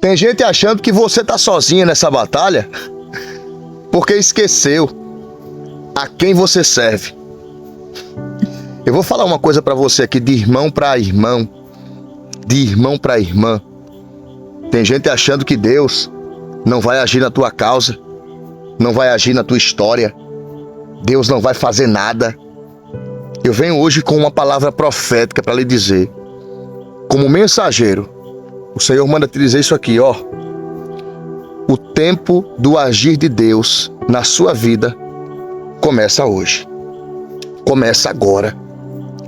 Tem gente achando que você tá sozinha nessa batalha porque esqueceu a quem você serve. Eu vou falar uma coisa pra você aqui, de irmão pra irmão, de irmão pra irmã. Tem gente achando que Deus não vai agir na tua causa, não vai agir na tua história. Deus não vai fazer nada. Eu venho hoje com uma palavra profética para lhe dizer. Como mensageiro, o Senhor manda te dizer isso aqui, ó. O tempo do agir de Deus na sua vida começa hoje. Começa agora.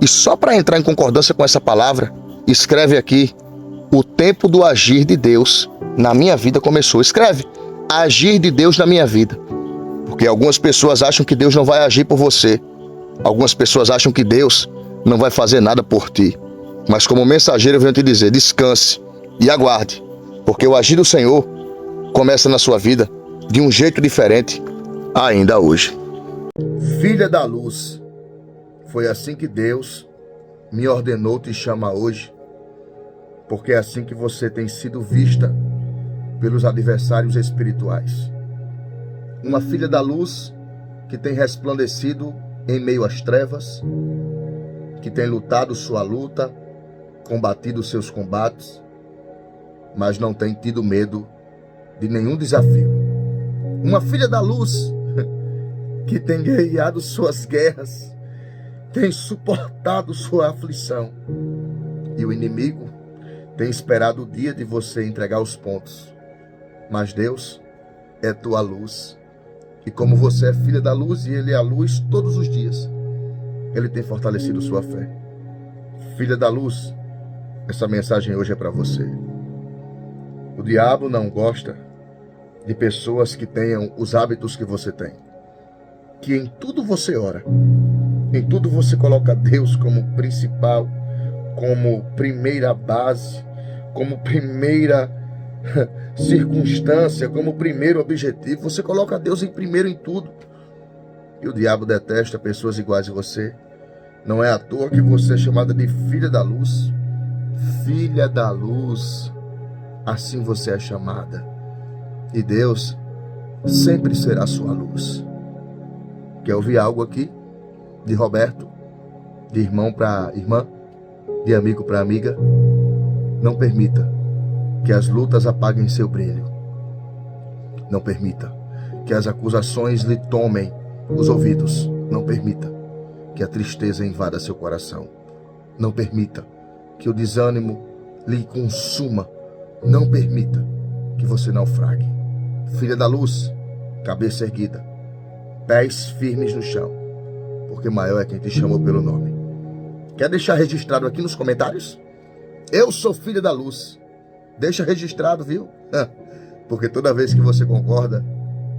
E só para entrar em concordância com essa palavra, escreve aqui: o tempo do agir de Deus na minha vida começou. Escreve: agir de Deus na minha vida. Porque algumas pessoas acham que Deus não vai agir por você. Algumas pessoas acham que Deus não vai fazer nada por ti. Mas como mensageiro eu venho te dizer, descanse e aguarde. Porque o agir do Senhor começa na sua vida de um jeito diferente ainda hoje. Filha da luz, foi assim que Deus me ordenou te chamar hoje. Porque é assim que você tem sido vista pelos adversários espirituais. Uma filha da luz que tem resplandecido em meio às trevas, que tem lutado sua luta, combatido seus combates, mas não tem tido medo de nenhum desafio. Uma filha da luz que tem guerreado suas guerras, tem suportado sua aflição, e o inimigo tem esperado o dia de você entregar os pontos. Mas Deus é tua luz. E como você é filha da luz e Ele é a luz todos os dias, Ele tem fortalecido sua fé. Filha da luz, essa mensagem hoje é para você. O diabo não gosta de pessoas que tenham os hábitos que você tem. Que em tudo você ora. Em tudo você coloca Deus como principal, como primeira base, como primeira circunstância, como primeiro objetivo. Você coloca Deus em primeiro em tudo. E o diabo detesta pessoas iguais a você. Não é à toa que você é chamada de filha da luz. Filha da luz, assim você é chamada. E Deus sempre será sua luz. Quer ouvir algo aqui? De Roberto, de irmão para irmã, de amigo para amiga? Não permita que as lutas apaguem seu brilho. Não permita que as acusações lhe tomem os ouvidos. Não permita que a tristeza invada seu coração. Não permita que o desânimo lhe consuma. Não permita que você naufrague. Filha da luz, cabeça erguida, pés firmes no chão, porque maior é quem te chamou pelo nome. Quer deixar registrado aqui nos comentários? Eu sou filha da luz. Deixa registrado, viu? Porque toda vez que você concorda,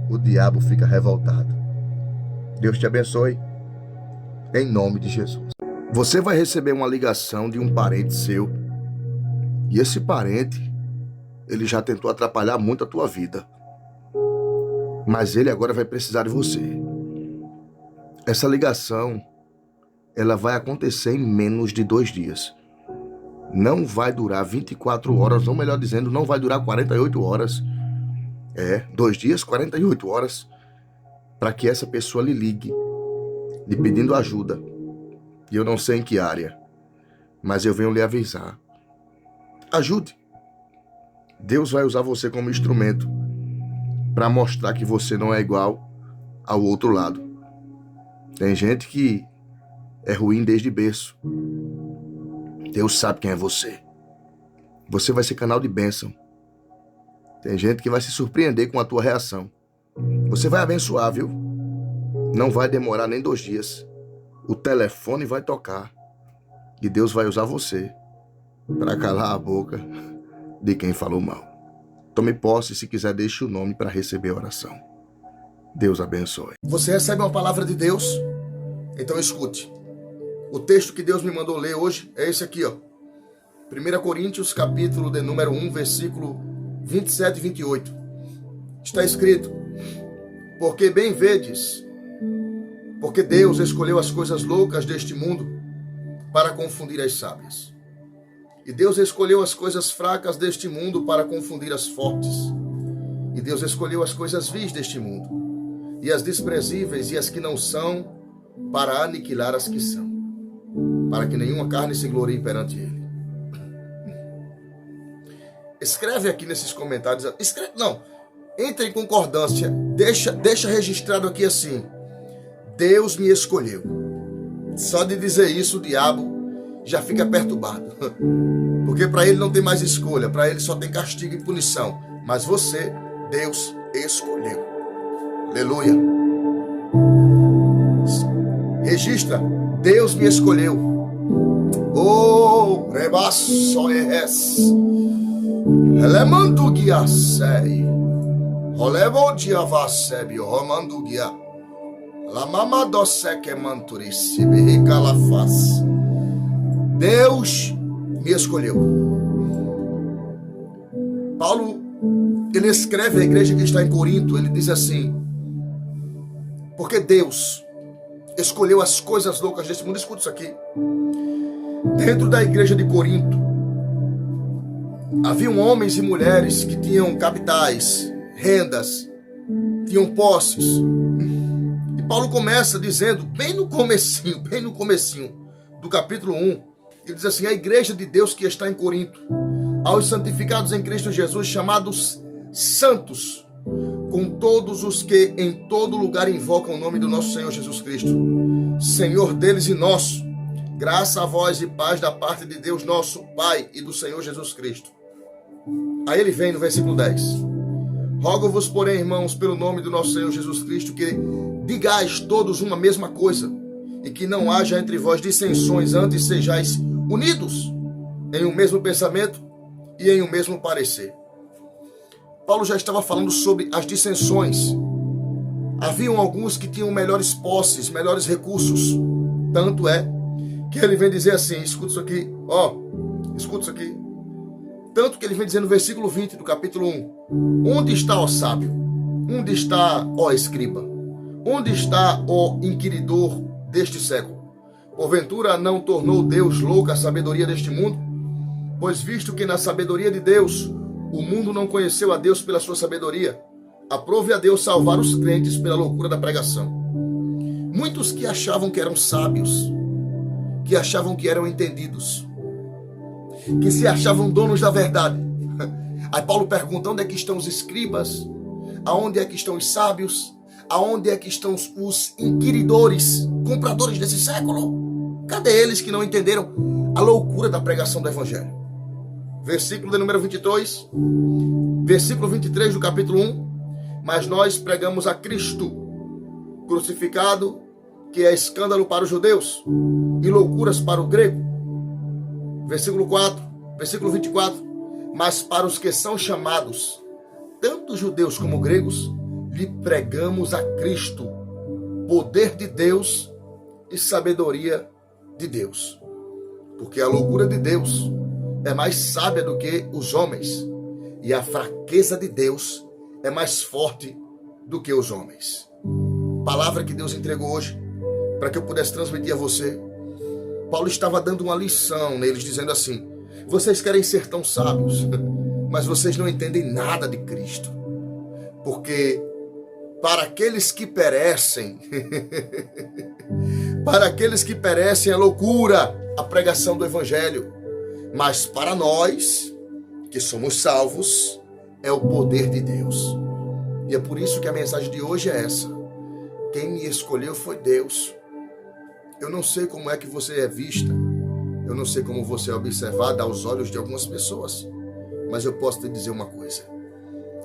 o diabo fica revoltado. Deus te abençoe. Em nome de Jesus. Você vai receber uma ligação de um parente seu. E esse parente, ele já tentou atrapalhar muito a tua vida. Mas ele agora vai precisar de você. Essa ligação, ela vai acontecer em menos de 2 dias. Não vai durar 24 horas, ou melhor dizendo, não vai durar 48 horas. 2 dias, 48 horas, para que essa pessoa lhe ligue, lhe pedindo ajuda. E eu não sei em que área, mas eu venho lhe avisar. Ajude. Deus vai usar você como instrumento para mostrar que você não é igual ao outro lado. Tem gente que é ruim desde berço. Deus sabe quem é você. Você vai ser canal de bênção. Tem gente que vai se surpreender com a tua reação. Você vai abençoar, viu? Não vai demorar nem 2 dias. O telefone vai tocar. E Deus vai usar você para calar a boca de quem falou mal. Tome posse, se quiser deixe o nome para receber a oração. Deus abençoe. Você recebe uma palavra de Deus? Então escute. O texto que Deus me mandou ler hoje é esse aqui, ó. 1 Coríntios, capítulo de número 1, versículo 27 e 28. Está escrito: porque bem vedes, porque Deus escolheu as coisas loucas deste mundo para confundir as sábias. E Deus escolheu as coisas fracas deste mundo para confundir as fortes. E Deus escolheu as coisas vis deste mundo, e as desprezíveis e as que não são, para aniquilar as que são, para que nenhuma carne se glorie perante Ele. Escreve aqui nesses comentários, entre em concordância, deixa registrado aqui assim: Deus me escolheu. Só de dizer isso o diabo já fica perturbado, porque para ele não tem mais escolha, para ele só tem castigo e punição. Mas você, Deus escolheu. Aleluia. Registra: Deus me escolheu. Oh, rebaço es. Elemando guia sei. Olevo diavasebi romando guia. La mama doce que manturice bihica la faz. Deus me escolheu. Paulo, ele escreve à igreja que está em Corinto, ele diz assim: porque Deus escolheu as coisas loucas deste mundo. Escuta isso aqui. Dentro da igreja de Corinto, haviam homens e mulheres que tinham capitais, rendas, tinham posses. E Paulo começa dizendo, bem no comecinho do capítulo 1, ele diz assim: a igreja de Deus que está em Corinto, aos santificados em Cristo Jesus, chamados santos, com todos os que em todo lugar invocam o nome do nosso Senhor Jesus Cristo, Senhor deles e nosso, graça a vós e paz da parte de Deus nosso Pai e do Senhor Jesus Cristo. Aí ele vem no versículo 10. Rogo-vos, porém, irmãos, pelo nome do nosso Senhor Jesus Cristo, que digais todos uma mesma coisa, e que não haja entre vós dissensões, antes sejais unidos em um mesmo pensamento e em um mesmo parecer. Paulo já estava falando sobre as dissensões. Haviam alguns que tinham melhores posses, melhores recursos. Tanto é que ele vem dizer assim, escuta isso aqui, escuta isso aqui. Tanto que ele vem dizer no versículo 20 do capítulo 1, onde está, ó sábio? Onde está, ó escriba? Onde está, ó inquiridor deste século? Porventura não tornou Deus louca a sabedoria deste mundo? Pois visto que na sabedoria de Deus, o mundo não conheceu a Deus pela sua sabedoria, aprove a Deus salvar os crentes pela loucura da pregação. Muitos que achavam que eram sábios, que achavam que eram entendidos, que se achavam donos da verdade. Aí Paulo pergunta: onde é que estão os escribas? Aonde é que estão os sábios? Aonde é que estão os inquiridores, compradores desse século? Cadê eles que não entenderam a loucura da pregação do evangelho? Versículo de número 22, versículo 23 do capítulo 1. Mas nós pregamos a Cristo crucificado, que é escândalo para os judeus e loucuras para o grego. Versículo 24. Mas para os que são chamados, tanto judeus como gregos, lhe pregamos a Cristo, poder de Deus e sabedoria de Deus. Porque a loucura de Deus é mais sábia do que os homens, e a fraqueza de Deus é mais forte do que os homens. Palavra que Deus entregou hoje, para que eu pudesse transmitir a você. Paulo estava dando uma lição neles, dizendo assim: vocês querem ser tão sábios, mas vocês não entendem nada de Cristo. Porque para aqueles que perecem, é loucura a pregação do evangelho. Mas para nós, que somos salvos, é o poder de Deus. E é por isso que a mensagem de hoje é essa: quem me escolheu foi Deus. Eu não sei como é que você é vista, eu não sei como você é observada aos olhos de algumas pessoas, mas eu posso te dizer uma coisa: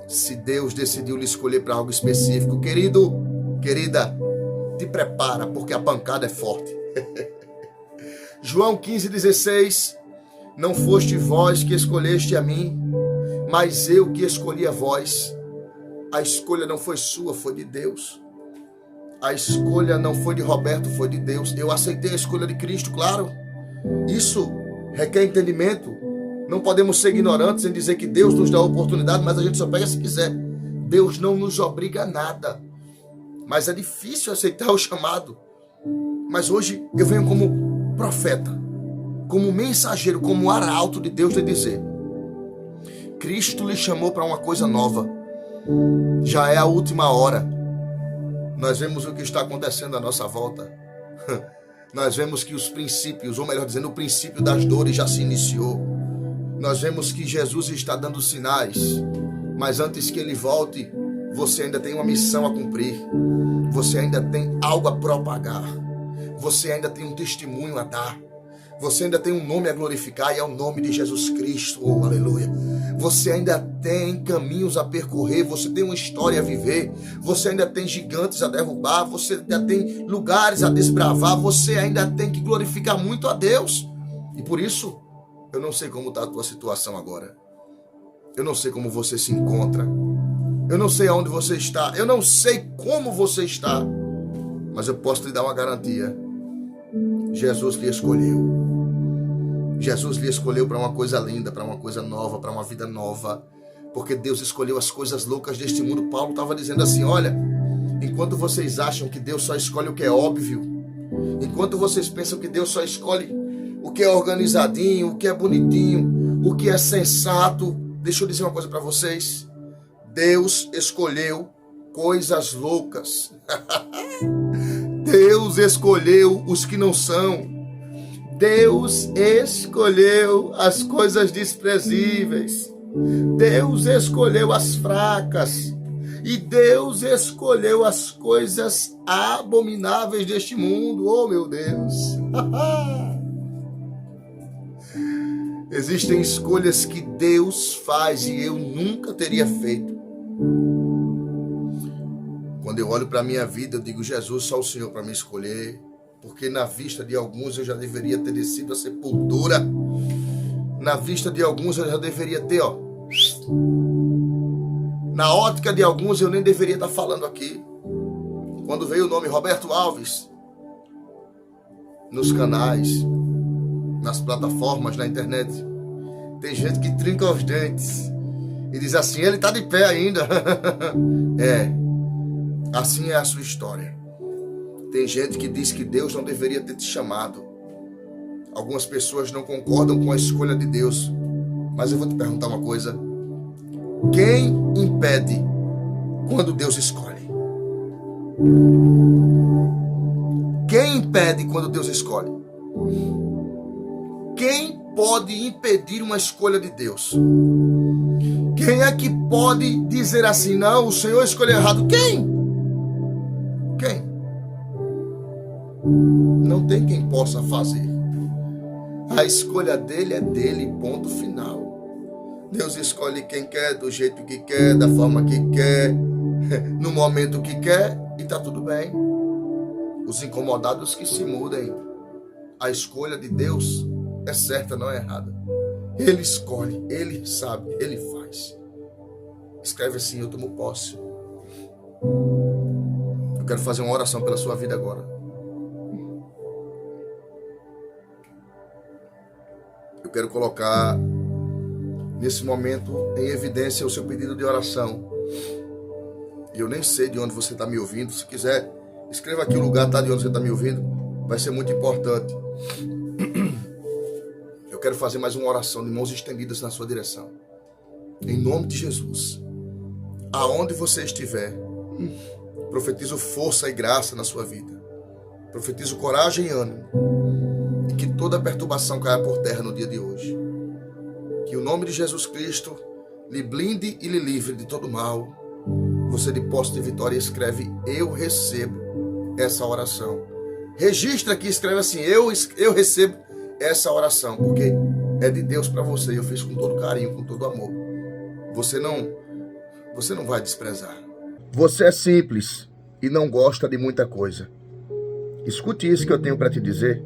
se Deus decidiu lhe escolher para algo específico, querido, querida, te prepara, porque a pancada é forte. João 15,16: não foste vós que escolheste a mim, mas eu que escolhi a vós. A escolha não foi sua, foi de Deus. A escolha não foi de Roberto, foi de Deus. Eu aceitei a escolha de Cristo, claro. Isso requer entendimento. Não podemos ser ignorantes em dizer que Deus nos dá a oportunidade, mas a gente só pega se quiser. Deus não nos obriga a nada. Mas é difícil aceitar o chamado. Mas hoje eu venho como profeta. como mensageiro, como arauto de Deus, lhe dizer: Cristo lhe chamou para uma coisa nova. Já é a última hora. Nós vemos o que está acontecendo à nossa volta. Nós vemos que os princípios, ou melhor dizendo, o princípio das dores já se iniciou. Nós vemos que Jesus está dando sinais, mas antes que ele volte, você ainda tem uma missão a cumprir. Você ainda tem algo a propagar. Você ainda tem um testemunho a dar. Você ainda tem um nome a glorificar, e é o nome de Jesus Cristo. Oh, aleluia. Você ainda tem caminhos a percorrer. Você tem uma história a viver. Você ainda tem gigantes a derrubar. Você ainda tem lugares a desbravar. Você ainda tem que glorificar muito a Deus. E por isso, eu não sei como está a tua situação agora. Eu não sei como você se encontra. Eu não sei aonde você está. Eu não sei como você está. Mas eu posso lhe dar uma garantia. Jesus lhe escolheu. Jesus lhe escolheu para uma coisa linda, para uma coisa nova, para uma vida nova. Porque Deus escolheu as coisas loucas deste mundo. Paulo estava dizendo assim: olha, enquanto vocês acham que Deus só escolhe o que é óbvio, enquanto vocês pensam que Deus só escolhe o que é organizadinho, o que é bonitinho, o que é sensato, deixa eu dizer uma coisa para vocês. Deus escolheu coisas loucas. Deus escolheu os que não são. Deus escolheu as coisas desprezíveis. Deus escolheu as fracas. E Deus escolheu as coisas abomináveis deste mundo. Oh, meu Deus! Existem escolhas que Deus faz e eu nunca teria feito. Quando eu olho para a minha vida, eu digo: Jesus, só o Senhor para me escolher. Porque na vista de alguns eu já deveria ter descido a sepultura. Na vista de alguns eu já deveria ter, na ótica de alguns eu nem deveria estar falando aqui. Quando veio o nome Roberto Alves, nos canais, nas plataformas, na internet, tem gente que trinca os dentes e diz assim: ele está de pé ainda. Assim é a sua história. Tem gente que diz que Deus não deveria ter te chamado. Algumas pessoas não concordam com a escolha de Deus. Mas eu vou te perguntar uma coisa. Quem impede quando Deus escolhe? Quem impede quando Deus escolhe? Quem pode impedir uma escolha de Deus? Quem é que pode dizer assim: não, o Senhor escolheu errado? Quem? Não tem quem possa fazer. A escolha dele é dele, ponto final. Deus escolhe quem quer, do jeito que quer, da forma que quer, no momento que quer, e está tudo bem. Os incomodados que se mudem. A escolha de Deus é certa, não é errada. Ele escolhe, ele sabe, ele faz. Escreve assim: eu tomo posse. Eu quero fazer uma oração pela sua vida agora. Eu quero colocar nesse momento em evidência o seu pedido de oração. E eu nem sei de onde você está me ouvindo. Se quiser, escreva aqui o lugar, tá, de onde você está me ouvindo. Vai ser muito importante. Eu quero fazer mais uma oração de mãos estendidas na sua direção. Em nome de Jesus. Aonde você estiver, profetizo força e graça na sua vida. Profetizo coragem e ânimo. E que toda perturbação caia por terra no dia de hoje. Que o nome de Jesus Cristo lhe blinde e lhe livre de todo mal. Você de posse de vitória escreve: eu recebo essa oração. Registra aqui, escreve assim: eu recebo essa oração, porque é de Deus para você. Eu fiz com todo carinho, com todo amor. Você não vai desprezar. Você é simples e não gosta de muita coisa. Escute isso que eu tenho para te dizer.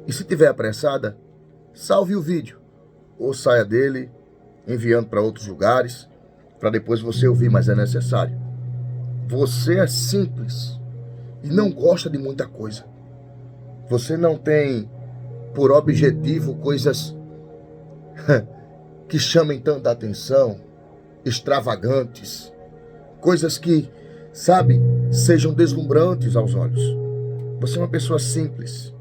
E se tiver apressada, salve o vídeo ou saia dele, enviando para outros lugares, para depois você ouvir, mas é necessário. Você é simples e não gosta de muita coisa. Você não tem por objetivo coisas que chamem tanta atenção, extravagantes, coisas que, sabe, sejam deslumbrantes aos olhos. Você é uma pessoa simples,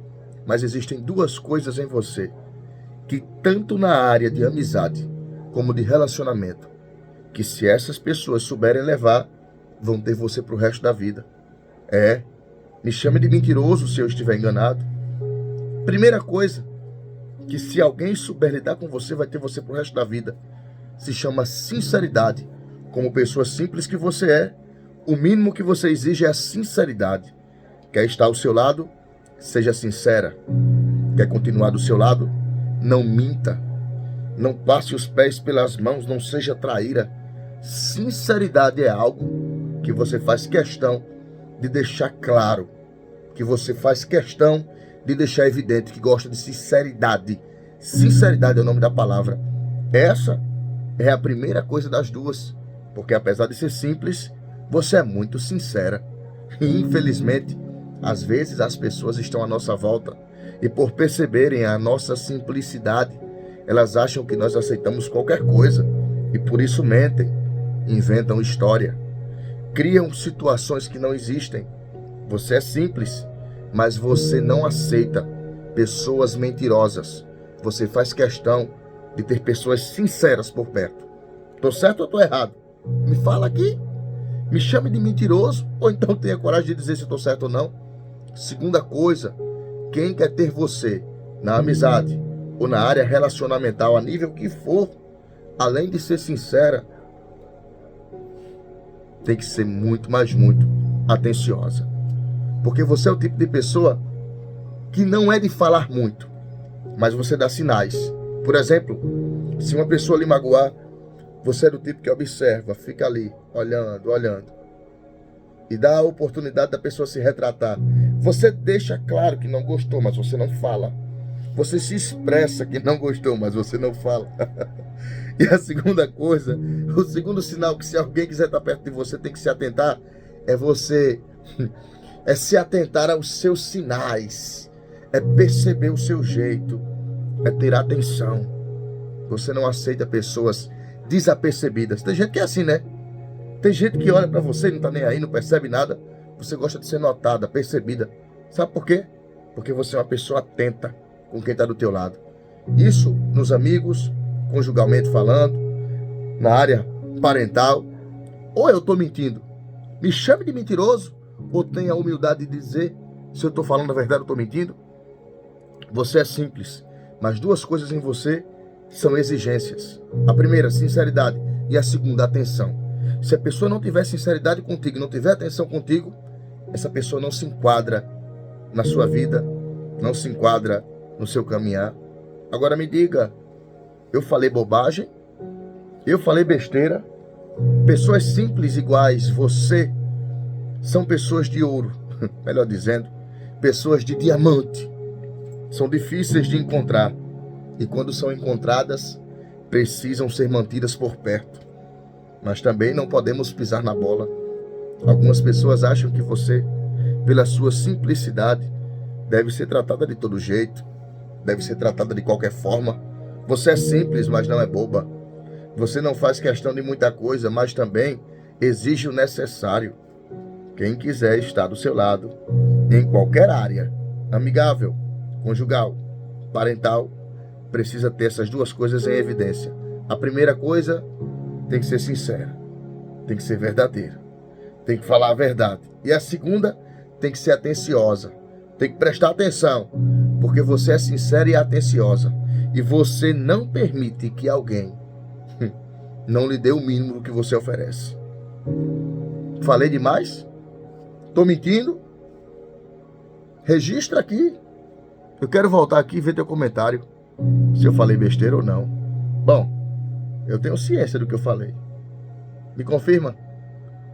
mas existem duas coisas em você que tanto na área de amizade como de relacionamento, que se essas pessoas souberem levar, vão ter você pro resto da vida. Me chame de mentiroso se eu estiver enganado. Primeira coisa, que se alguém souber lidar com você, vai ter você pro resto da vida. Se chama sinceridade. Como pessoa simples que você é, o mínimo que você exige é a sinceridade. Quer estar ao seu lado? Seja sincera. Quer continuar do seu lado? Não minta. Não passe os pés pelas mãos, não seja traíra. Sinceridade é algo que você faz questão de deixar claro. Que você faz questão de deixar evidente que gosta de sinceridade. Sinceridade é o nome da palavra. Essa é a primeira coisa das duas. Porque apesar de ser simples, você é muito sincera. E infelizmente, às vezes as pessoas estão à nossa volta e por perceberem a nossa simplicidade, elas acham que nós aceitamos qualquer coisa e por isso mentem, inventam história, criam situações que não existem. Você é simples, mas você não aceita pessoas mentirosas. Você faz questão de ter pessoas sinceras por perto. Tô certo ou tô errado? Me fala aqui. Me chame de mentiroso ou então tenha coragem de dizer se estou certo ou não. Segunda coisa, quem quer ter você na amizade ou na área relacionamental, a nível que for, além de ser sincera, tem que ser muito, mas muito atenciosa. Porque você é o tipo de pessoa que não é de falar muito, mas você dá sinais. Por exemplo, se uma pessoa lhe magoar, você é do tipo que observa, fica ali, olhando. E dá a oportunidade da pessoa se retratar. Você deixa claro que não gostou, mas você não fala. Você se expressa que não gostou, mas você não fala. E a segunda coisa, o segundo sinal que se alguém quiser estar perto de você tem que se atentar, é se atentar aos seus sinais. É perceber o seu jeito. É ter atenção. Você não aceita pessoas desapercebidas. Tem gente que é assim, né? Tem gente que olha pra você e não tá nem aí, não percebe nada. Você gosta de ser notada, percebida. Sabe por quê? Porque você é uma pessoa atenta com quem tá do teu lado. Isso nos amigos, conjugalmente falando, na área parental. Ou eu tô mentindo? Me chame de mentiroso, ou tenha a humildade de dizer se eu tô falando a verdade ou tô mentindo. Você é simples, mas duas coisas em você são exigências. A primeira, sinceridade, e a segunda, atenção. Se a pessoa não tiver sinceridade contigo, não tiver atenção contigo, essa pessoa não se enquadra na sua vida, não se enquadra no seu caminhar. Agora me diga, eu falei bobagem? Eu falei besteira? Pessoas simples iguais você são pessoas de ouro, melhor dizendo, pessoas de diamante. São difíceis de encontrar e quando são encontradas, precisam ser mantidas por perto. Mas também não podemos pisar na bola. Algumas pessoas acham que você, pela sua simplicidade, deve ser tratada de todo jeito, deve ser tratada de qualquer forma. Você é simples, mas não é boba. Você não faz questão de muita coisa, mas também exige o necessário. Quem quiser estar do seu lado, em qualquer área, amigável, conjugal, parental, precisa ter essas duas coisas em evidência. A primeira coisa tem que ser sincera, tem que ser verdadeira, tem que falar a verdade. E a segunda tem que ser atenciosa, tem que prestar atenção, porque você é sincera e atenciosa. E você não permite que alguém não lhe dê o mínimo do que você oferece. Falei demais? Tô mentindo? Registra aqui. Eu quero voltar aqui e ver teu comentário, se eu falei besteira ou não. Bom, eu tenho ciência do que eu falei. Me confirma?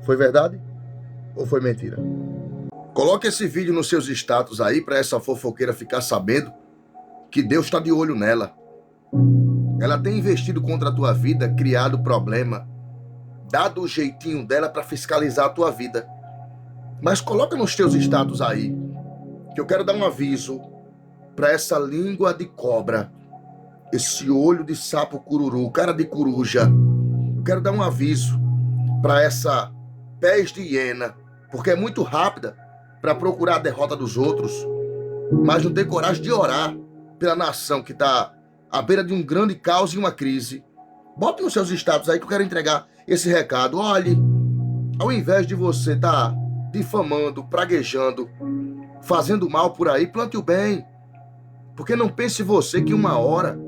Foi verdade ou foi mentira? Coloque esse vídeo nos seus status aí para essa fofoqueira ficar sabendo que Deus está de olho nela. Ela tem investido contra a tua vida, criado problema, dado o jeitinho dela para fiscalizar a tua vida. Mas coloca nos teus status aí, que eu quero dar um aviso para essa língua de cobra, esse olho de sapo cururu, cara de coruja. Eu quero dar um aviso para essa pés de hiena, porque é muito rápida para procurar a derrota dos outros, mas não tem coragem de orar pela nação que está à beira de um grande caos e uma crise, bote nos seus status aí que eu quero entregar esse recado. Olhe, ao invés de você estar difamando, praguejando, fazendo mal por aí, plante o bem. Porque não pense você que uma hora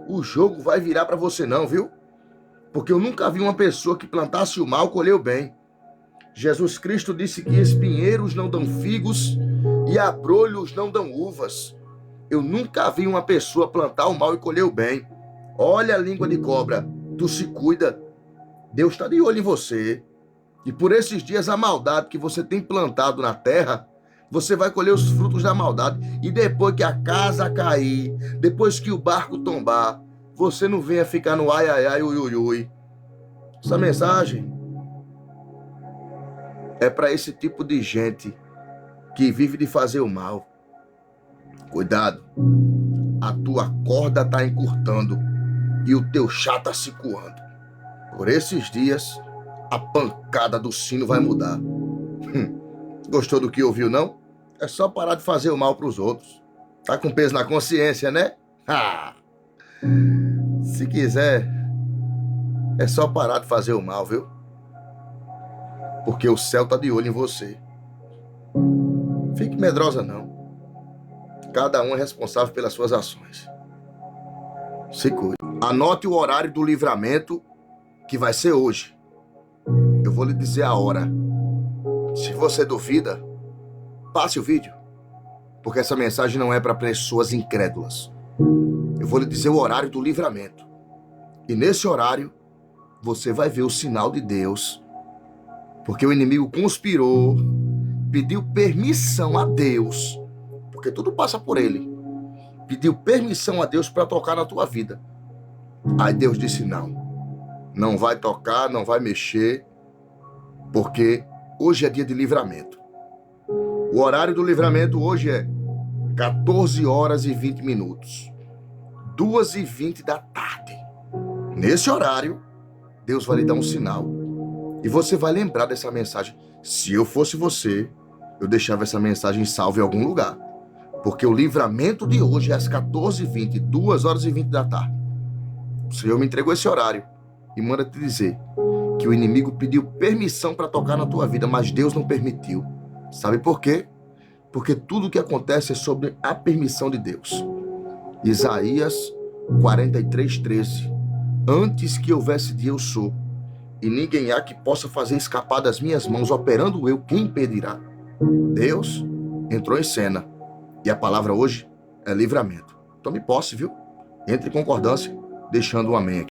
o jogo vai virar para você não, viu? Porque eu nunca vi uma pessoa que plantasse o mal colheu bem. Jesus Cristo disse que espinheiros não dão figos e abrolhos não dão uvas. Eu nunca vi uma pessoa plantar o mal e colher o bem. Olha a língua de cobra, tu se cuida. Deus está de olho em você. E por esses dias a maldade que você tem plantado na terra, você vai colher os frutos da maldade. E depois que a casa cair, depois que o barco tombar, você não venha ficar no ai, ai, ai, ui, ui, ui. Essa mensagem é para esse tipo de gente que vive de fazer o mal. Cuidado, a tua corda está encurtando e o teu chá está se coando. Por esses dias, a pancada do sino vai mudar. Gostou do que ouviu, não? É só parar de fazer o mal para os outros. Tá com peso na consciência, né? Se quiser, é só parar de fazer o mal, viu? Porque o céu tá de olho em você. Fique medrosa não. Cada um é responsável pelas suas ações. Se cuide. Anote o horário do livramento que vai ser hoje. Eu vou lhe dizer a hora. Se você duvida, passe o vídeo. Porque essa mensagem não é para pessoas incrédulas. Eu vou lhe dizer o horário do livramento. E nesse horário, você vai ver o sinal de Deus. Porque o inimigo conspirou, pediu permissão a Deus. Porque tudo passa por ele. Pediu permissão a Deus para tocar na tua vida. Aí Deus disse não. Não vai tocar, não vai mexer. Porque hoje é dia de livramento. O horário do livramento hoje é 14 horas e 20 minutos. 2h20 da tarde. Nesse horário, Deus vai lhe dar um sinal. E você vai lembrar dessa mensagem. Se eu fosse você, eu deixava essa mensagem salva em algum lugar. Porque o livramento de hoje é às 14h20, 2h20 da tarde. O Senhor me entregou esse horário e manda te dizer que o inimigo pediu permissão para tocar na tua vida, mas Deus não permitiu. Sabe por quê? Porque tudo o que acontece é sobre a permissão de Deus. Isaías 43:13. Antes que houvesse dia eu sou, e ninguém há que possa fazer escapar das minhas mãos, operando eu, quem impedirá? Deus entrou em cena. E a palavra hoje é livramento. Tome posse, viu? Entre em concordância, deixando um amém aqui.